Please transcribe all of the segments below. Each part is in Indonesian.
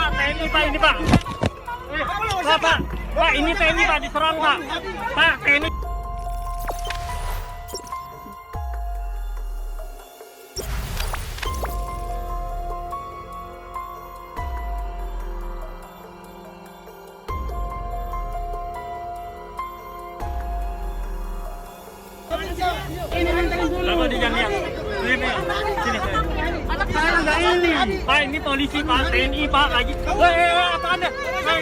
Pak, TNI Pak, ini Pak. Pak, ini TNI Pak, diserang Pak. Pak, TNI. Lalu dia lihat. Sini. Saya nggak ini. Pak, ini polisi Pak, TNI Pak lagi. Hei, apa Anda? Hei.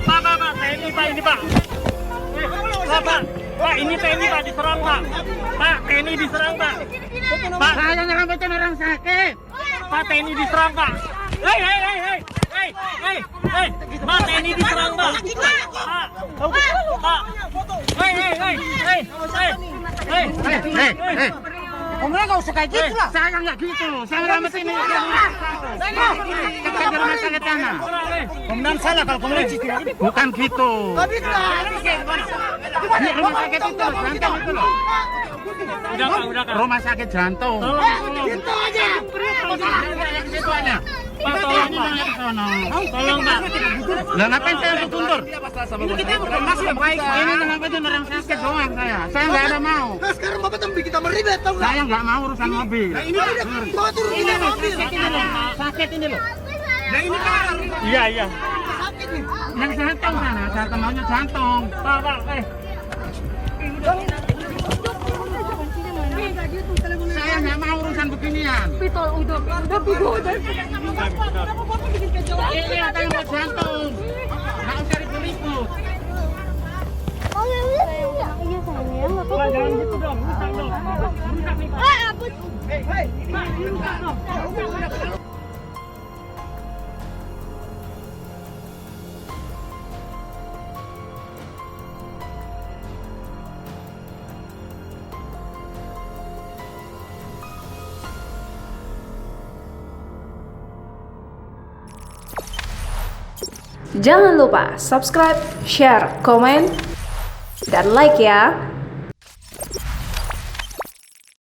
Pak, TNI Pak, ini Pak. Pak, ini TNI Pak, diserang Pak. Pak, TNI diserang Pak. Pak, saya nyeramatin orang sakit. Pak, TNI diserang Pak. Hei. Pak, TNI diserang Pak. Pak. Hei. Om nggak usah kayak gitu lah. Saya nggak gitu. Saya nyelamatin ini. Kita ke rumah sakit sana. Komandan salah kalau komandan gitu. Bukan gitu. Ini rumah sakit itu loh, jantung itu loh. Udah Kak. Rumah sakit jantung. Gitu aja. Gitu aja. Pak, tolong Pak. Tolong Pak. Lah ngapain saya harus mundur? Ini kita bukan masih baik. Ini kenapa itu orang sakit doang saya. Saya nggak ada mau. Nah, sekarang Bapak tuh bikin tambah ribet tau nggak? Saya nggak mau urusan mobil. Nah, ini kan Bapak turun ini mobil. Sakit ini loh. Nah, ini kan Iya. sakit nih. Yang jantung sana, saya maunya jantung. Pak. Saya nggak mau urusan beginian. Udah. Ini ada yang mau jantung. Nggak usah ribut-ribut. Iya sayang, nggak apa-apa. Jangan gitu dong, rusak dong. Rusak nih Pak. Jangan lupa subscribe, share, komen, dan like ya.